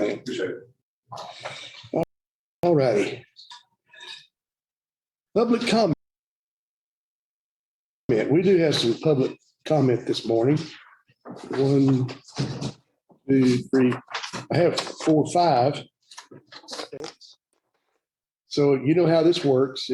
man. Appreciate it. All righty. Public comment. We do have some public comment this morning. 1, 2, 3. I have 4, 5. So you know how this works.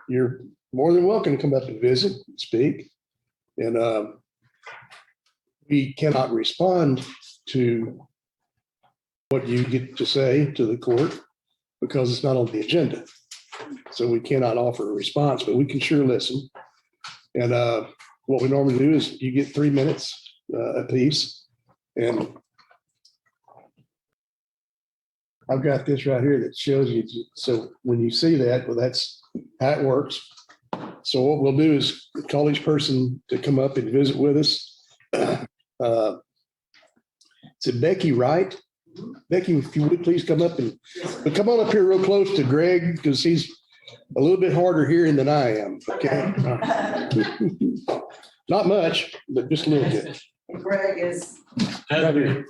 You're more than welcome to come up and visit, and speak, and we cannot respond to what you get to say to the court because it's not on the agenda. So we cannot offer a response, but we can sure listen. And what we normally do is you get 3 minutes apiece. And I've got this right here that shows you. So when you see that, well, that's how it works. So what we'll do is call each person to come up and visit with us. Is it Becky, right? Becky, if you would please come up but come on up here real close to Greg because he's a little bit harder hearing than I am. Okay. Not much, but just a little bit. Greg is. Right here.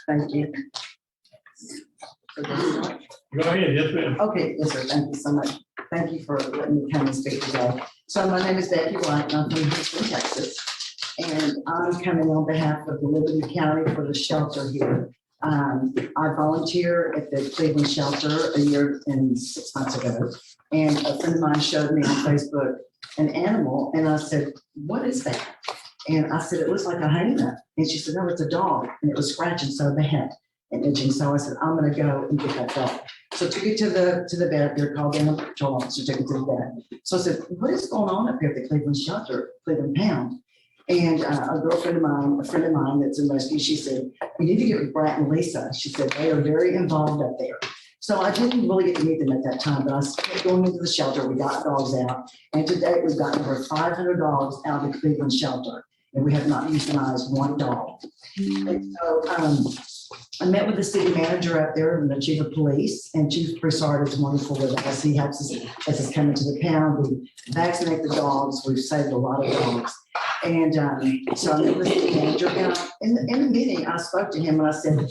Thank you. Go ahead, yes, ma'am. Okay, yes, sir. Thank you so much. Thank you for letting me come and speak today. So my name is Becky White, and I'm from Houston, Texas. And I'm coming on behalf of the Liberty County for the shelter here. I volunteer at the Cleveland shelter a year and 6 months ago. And a friend of mine showed me on Facebook an animal. And I said, what is that? And I said, it looks like a hyena. And she said, no, it's a dog. And it was scratching so bad and itching. So I said, I'm going to go and get that dog. So took it to the vet. They're called animal control officer, took it to the vet. So I said, what is going on up here at the Cleveland shelter, Cleveland Pound? And a girlfriend of mine, a friend of mine that's in rescue, she said, you need to get with Brett and Lisa. She said, they are very involved up there. So I didn't really get to meet them at that time, but I kept going into the shelter. We got dogs out. And today we've got over 500 dogs out of the Cleveland shelter. And we have not euthanized one dog. And so I met with the city manager up there and the chief of police, and Chief Broussard is wonderful with us. He helps us as it's coming to the pound. We vaccinate the dogs. We've saved a lot of dogs. And so I met with the city manager. And in the meeting, I spoke to him and I said,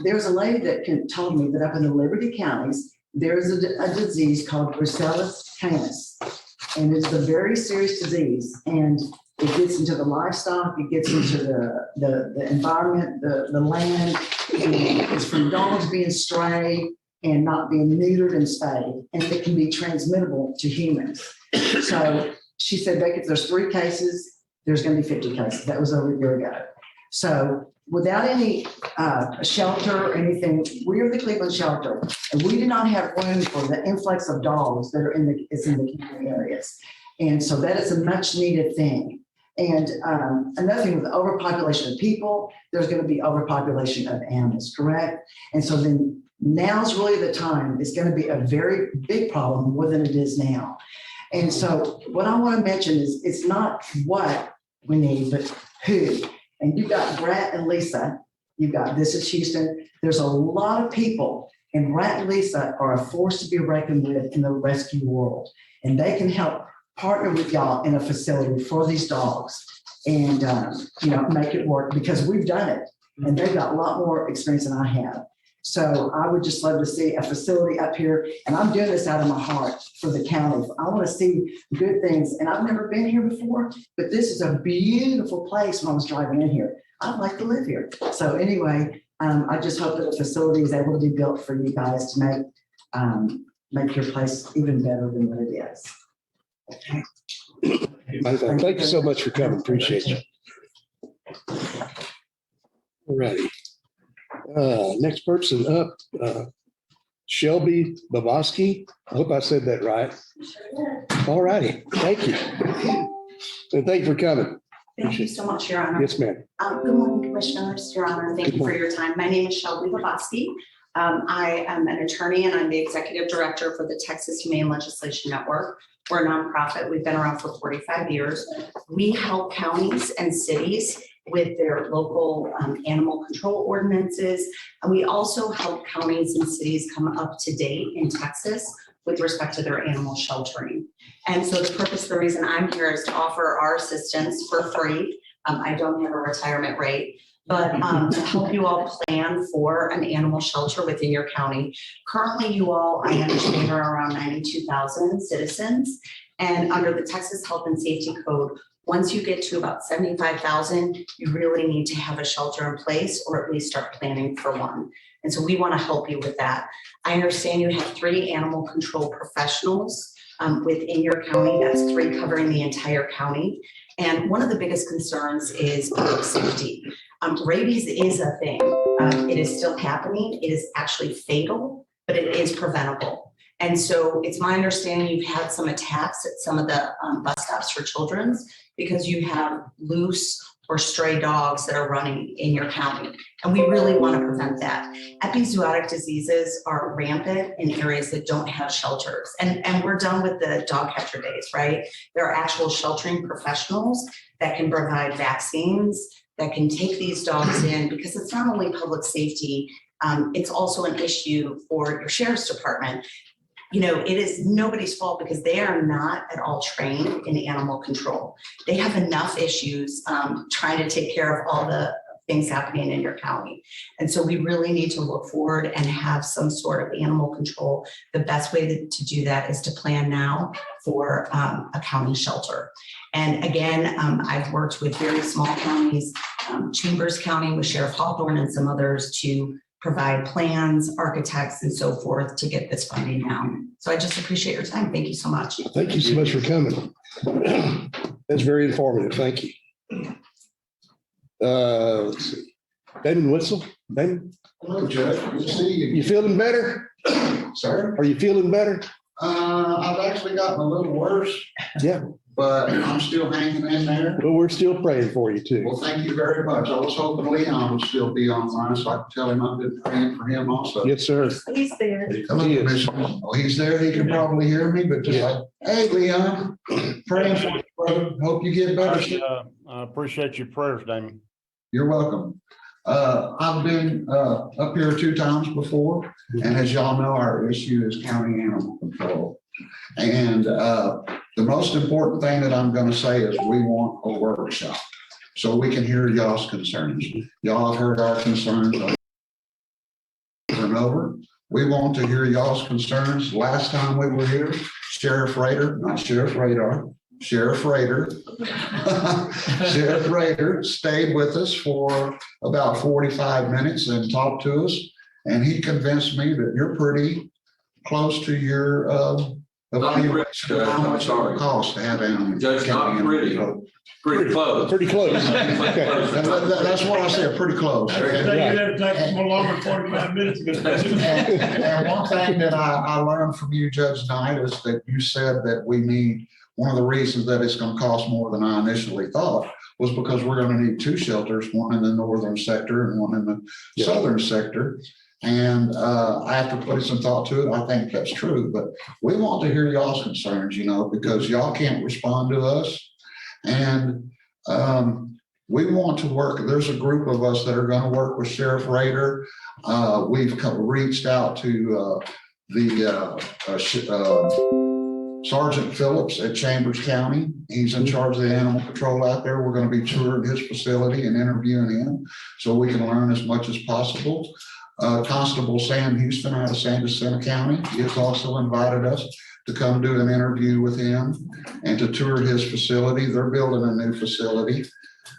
there's a lady that told me that up in the Liberty counties, there's a disease called Brucella canis. And it's a very serious disease. And it gets into the livestock, it gets into the environment, the land. It's from dogs being stray and not being neutered and spayed. And it can be transmittable to humans. So she said, Becky, if there's 3 cases, there's going to be 50 cases. That was over a year ago. So without any shelter or anything, we are the Cleveland shelter, and we do not have room for the influx of dogs that are in the county areas. And so that is a much needed thing. And another thing, with the overpopulation of people, there's going to be overpopulation of animals, correct? And so then now's really the time. It's going to be a very big problem, more than it is now. And so what I want to mention is it's not what we need, but who. And you've got Brett and Lisa. You've got This is Houston. There's a lot of people, and Brett and Lisa are a force to be reckoned with in the rescue world. And they can help partner with y'all in a facility for these dogs and make it work, because we've done it. And they've got a lot more experience than I have. So I would just love to see a facility up here, and I'm doing this out of my heart for the county. I want to see good things, and I've never been here before, but this is a beautiful place. When I was driving in here, I'd like to live here. So anyway, I just hope that a facility is able to be built for you guys to make your place even better than what it is. Thank you so much for coming. Appreciate you. All righty. Next person up, Shelby Bobosky. I hope I said that right. All righty. Thank you. And thank you for coming. Thank you so much, Your Honor. Yes, ma'am. Good morning, Commissioners, Your Honor. Thank you for your time. My name is Shelby Bobosky. I am an attorney and I'm the executive director for the Texas Humane Legislation Network. We're a nonprofit. We've been around for 45 years. We help counties and cities with their local animal control ordinances. And we also help counties and cities come up to date in Texas with respect to their animal sheltering. And so the reason I'm here is to offer our assistance for free. I don't have a retirement rate. but to help you all plan for an animal shelter within your county. Currently, you all, I understand, are around 92,000 citizens. And under the Texas Health and Safety Code, once you get to about 75,000, you really need to have a shelter in place or at least start planning for one. And so we want to help you with that. I understand you have 3 animal control professionals within your county. That's 3 covering the entire county. And one of the biggest concerns is public safety. Rabies is a thing. It is still happening. It is actually fatal, but it is preventable. And so it's my understanding you've had some attacks at some of the bus stops for children's because you have loose or stray dogs that are running in your county. And we really want to prevent that. Epizootic diseases are rampant in areas that don't have shelters. And we're done with the dog catcher days, right? There are actual sheltering professionals that can provide vaccines, that can take these dogs in, because it's not only public safety, it's also an issue for your sheriff's department. You know, it is nobody's fault because they are not at all trained in animal control. They have enough issues trying to take care of all the things happening in your county. And so we really need to look forward and have some sort of animal control. The best way to do that is to plan now for a county shelter. And again, I've worked with very small counties, Chambers County with Sheriff Hawthorne and some others to provide plans, architects, and so forth to get this funding down. So I just appreciate your time. Thank you so much. Thank you so much for coming. That's very informative. Thank you. Let's see. Damon Witzel. Damon, Hello, Judge. Good to see you. you feeling better? Sir, Are you feeling better? I've actually gotten a little worse, Yeah. but I'm still hanging in there. Well, we're still praying for you too. Well, thank you very much. I was hoping Leon would still be online so I could tell him I've been praying for him also. Yes, sir. He's there. Hello, He is. Commissioner. Oh, he's there. He can probably hear me, but just like, hey, Leon, praying for you, brother. Hope you get better. I appreciate your prayers, Damon. You're welcome. I've been up here 2 times before, and as y'all know, our issue is county animal control. And the most important thing that I'm going to say is we want a workshop so we can hear y'all's concerns. Y'all have heard our concerns over and over. We want to hear y'all's concerns. Last time we were here, Sheriff Rader, not Sheriff Radar, Sheriff Rader. Sheriff Rader stayed with us for about 45 minutes and talked to us. And he convinced me that you're pretty close to your evaluation of how much it would cost to have animals. Judge, not pretty. Pretty close. Pretty close. Okay. That's what I said, pretty close. I think that'd take more longer than 45 minutes ago. And one thing that I learned from you, Judge Knight, is that you said that we need, one of the reasons that it's going to cost more than I initially thought was because we're going to need 2 shelters, one in the northern sector and one in the southern sector. And after putting some thought to it, I think that's true. But we want to hear y'all's concerns, you know, because y'all can't respond to us. And we want to work. There's a group of us that are going to work with Sheriff Rader. We've reached out to Sergeant Phillips at Chambers County. He's in charge of the animal control out there. We're going to be touring his facility and interviewing him so we can learn as much as possible. Constable Sam Houston out of San Jacinto County, he has also invited us to come do an interview with him and to tour his facility. They're building a new facility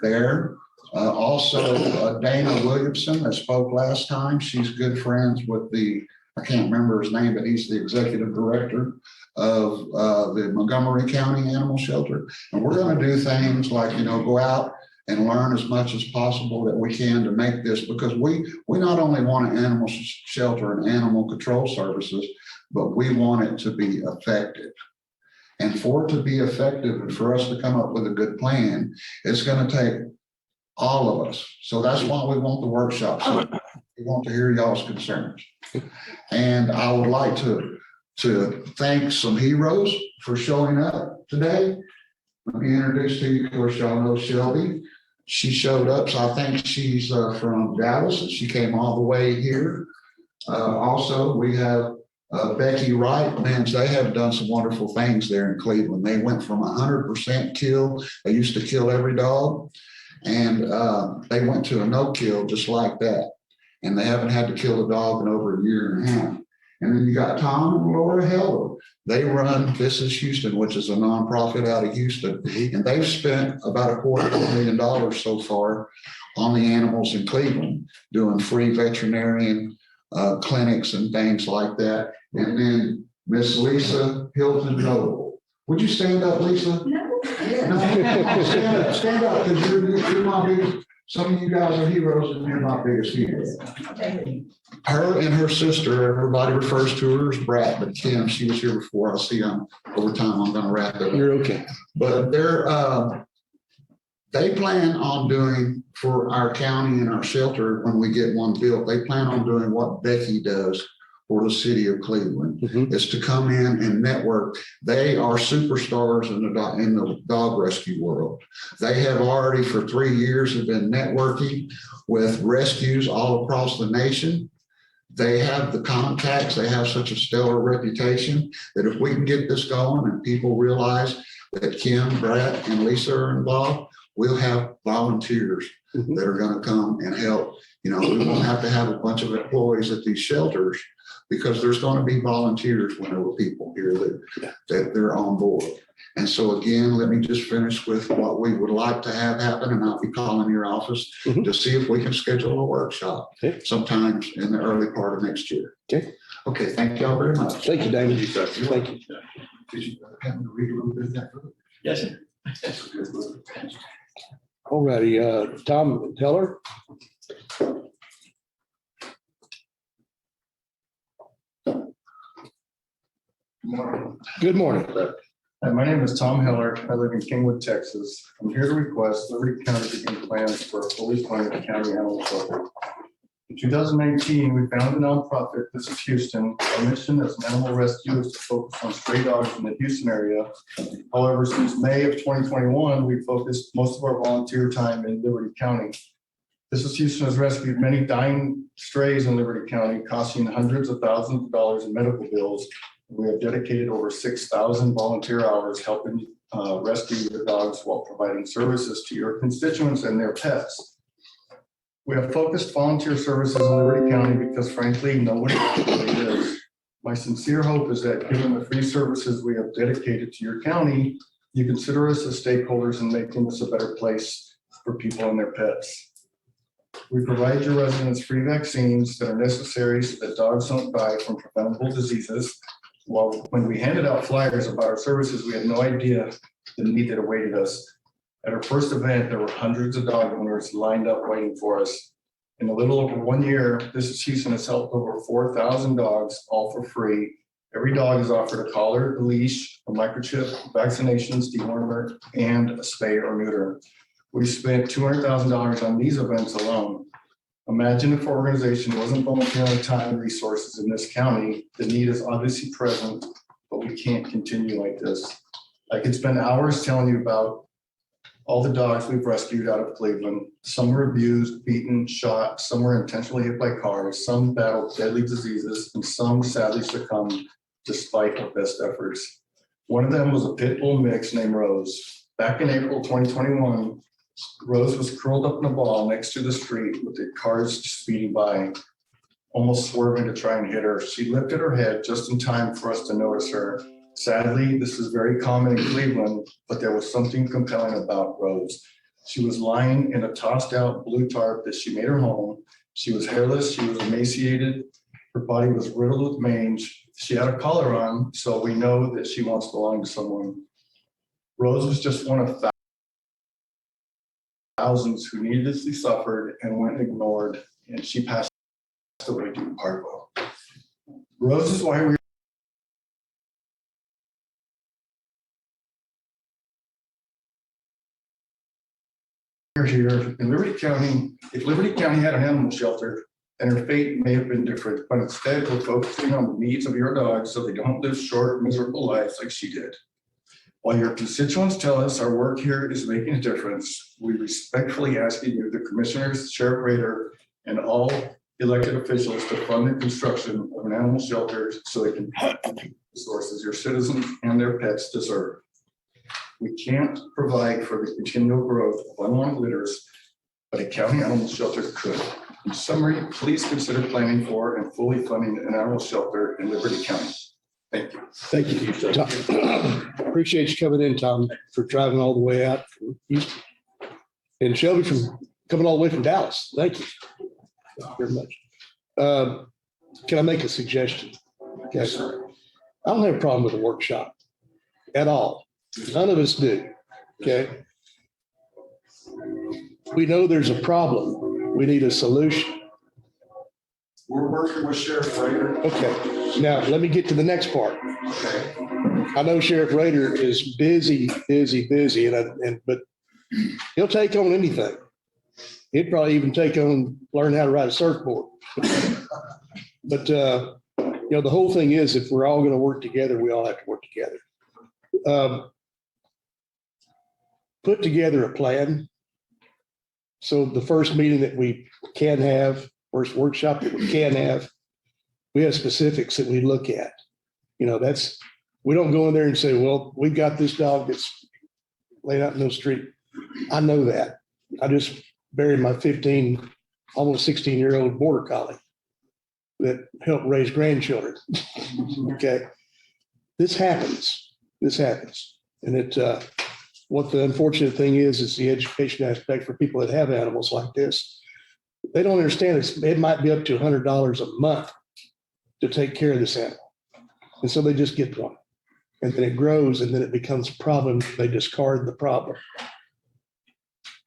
there. Also, Dana Williamson that spoke last time, she's good friends with I can't remember his name, but he's the executive director of the Montgomery County Animal Shelter. And we're going to do things like, you know, go out and learn as much as possible that we can to make this, because we not only want an animal shelter and animal control services, but we want it to be effective. And for it to be effective and for us to come up with a good plan, it's going to take all of us. So that's why we want the workshop. So we want to hear y'all's concerns. And I would like to thank some heroes for showing up today. Let me introduce to you, of course, y'all know Shelby. She showed up, so I think she's from Dallas, and she came all the way here. Also, we have Becky Wright. Man, they have done some wonderful things there in Cleveland. They went from 100% kill. They used to kill every dog. And they went to a no-kill just like that. And they haven't had to kill a dog in over a year and a half. And then you got Tom and Laura Heller. They run This Is Houston, which is a nonprofit out of Houston. And they've spent about $250,000 so far on the animals in Cleveland, doing free veterinarian clinics and things like that. And then Miss Lisa Hilton Noble. Would you stand up, Lisa? No. No, stand up, because you're my biggest, some of you guys are heroes and you're my biggest heroes. Her and her sister, everybody refers to her as Brat, but Kim, she was here before. I'll see over time, I'm gonna wrap it up. You're okay. But they plan on doing for our county and our shelter, when we get one built, they plan on doing what Becky does for the city of Cleveland, is to come in and network. They are superstars in the dog rescue world. They have already for 3 years have been networking with rescues all across the nation. They have the contacts. They have such a stellar reputation that if we can get this going and people realize that Kim, Brad, and Lisa are involved, we'll have volunteers that are going to come and help. You know, we won't have to have a bunch of employees at these shelters, because there's going to be volunteers whenever people hear that they're on board. And so again, let me just finish with what we would like to have happen, and I'll be calling your office to see if we can schedule a workshop sometime in the early part of next year. Okay, thank y'all very much. Thank you, David. Thank you. Did you happen to read a little bit of that book? Yes, sir. That's a good book. All righty, Tom Heller. Good morning. Hi, my name is Tom Heller. I live in Kingwood, Texas. I'm here to request Liberty County begin plans for a fully funded county animal shelter. In 2019, we found a nonprofit, This Is Houston. Our mission as an animal rescue is to focus on stray dogs in the Houston area. However, since May of 2021, we focused most of our volunteer time in Liberty County. This Is Houston has rescued many dying strays in Liberty County, costing hundreds of thousands of dollars in medical bills. We have dedicated over 6,000 volunteer hours helping rescue your dogs while providing services to your constituents and their pets. We have focused volunteer services in Liberty County because frankly, nobody really is. My sincere hope is that given the free services we have dedicated to your county, you consider us as stakeholders in making this a better place for people and their pets. We provide your residents free vaccines that are necessary so that dogs don't die from preventable diseases. Well, when we handed out flyers about our services, we had no idea the need that awaited us. At our first event, there were hundreds of dog owners lined up waiting for us. In a little over 1 year, This Is Houston has helped over 4,000 dogs, all for free. Every dog is offered a collar, a leash, a microchip, vaccinations, dewormer, and a spay or neuter. We spent $200,000 on these events alone. Imagine if our organization wasn't volunteering time and resources in this county. The need is obviously present, but we can't continue like this. I could spend hours telling you about all the dogs we've rescued out of Cleveland. Some were abused, beaten, shot, some were intentionally hit by cars, some battled deadly diseases, and some sadly succumbed despite our best efforts. One of them was a pit bull mix named Rose. Back in April 2021, Rose was curled up in a ball next to the street with the cars speeding by, almost swerving to try and hit her. She lifted her head just in time for us to notice her. Sadly, this is very common in Cleveland, but there was something compelling about Rose. She was lying in a tossed out blue tarp that she made her home. She was hairless, she was emaciated, her body was riddled with mange. She had a collar on, so we know that she once belonged to someone. Rose was just one of thousands who needlessly suffered and went ignored, and she passed away due to parvo. Rose is why we're here in Liberty County. If Liberty County had an animal shelter, then her fate may have been different, but instead we're focusing on the needs of your dogs so they don't live short, miserable lives like she did. While your constituents tell us our work here is making a difference, we respectfully ask you, the commissioners, sheriff rater, and all elected officials to fund the construction of an animal shelter so they can have the resources your citizens and their pets deserve. We can't provide for the continual growth of unwanted litters, but a county animal shelter could. In summary, please consider planning for and fully funding an animal shelter in Liberty County. Thank you. Thank you. Tom. Appreciate you coming in, Tom, for driving all the way out from Houston. And Shelby from coming all the way from Dallas. Thank you very much. Can I make a suggestion? Yes, sir. I don't have a problem with a workshop at all. None of us do. Okay. We know there's a problem. We need a solution. We're working with Sheriff Rader. Okay. Now, let me get to the next part. Okay. I know Sheriff Rader is busy, but he'll take on anything. He'd probably even learn how to ride a surfboard. But, the whole thing is, if we're all going to work together, we all have to work together. Put together a plan. So the first meeting that we can have, first workshop that we can have, we have specifics that we look at. We don't go in there and say, well, we've got this dog that's laid out in the street. I know that. I just buried my 15, almost 16-year-old border collie that helped raise grandchildren. Okay. This happens. And what the unfortunate thing is the education aspect for people that have animals like this. They don't understand it might be up to $100 a month to take care of this animal. And so they just get one. And then it grows and then it becomes a problem. They discard the problem.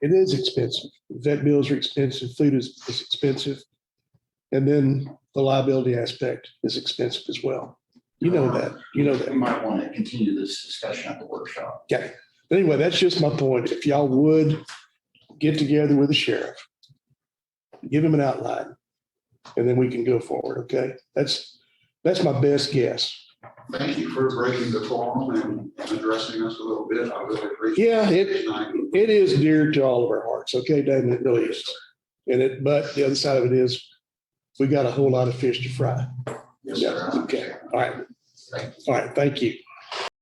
It is expensive. Vet bills are expensive. Food is expensive. And then the liability aspect is expensive as well. You know that. We might want to continue this discussion at the workshop. Okay. But anyway, that's just my point. If y'all would get together with the sheriff, give him an outline, and then we can go forward. Okay. That's my best guess. Thank you for breaking the form and addressing us a little bit. I really appreciate Yeah, it. it is dear to all of our hearts. Okay, Damon, it really is. But the other side of it is we got a whole lot of fish to fry. Yes, sir. Okay. All right. Thank you. All right. Thank you.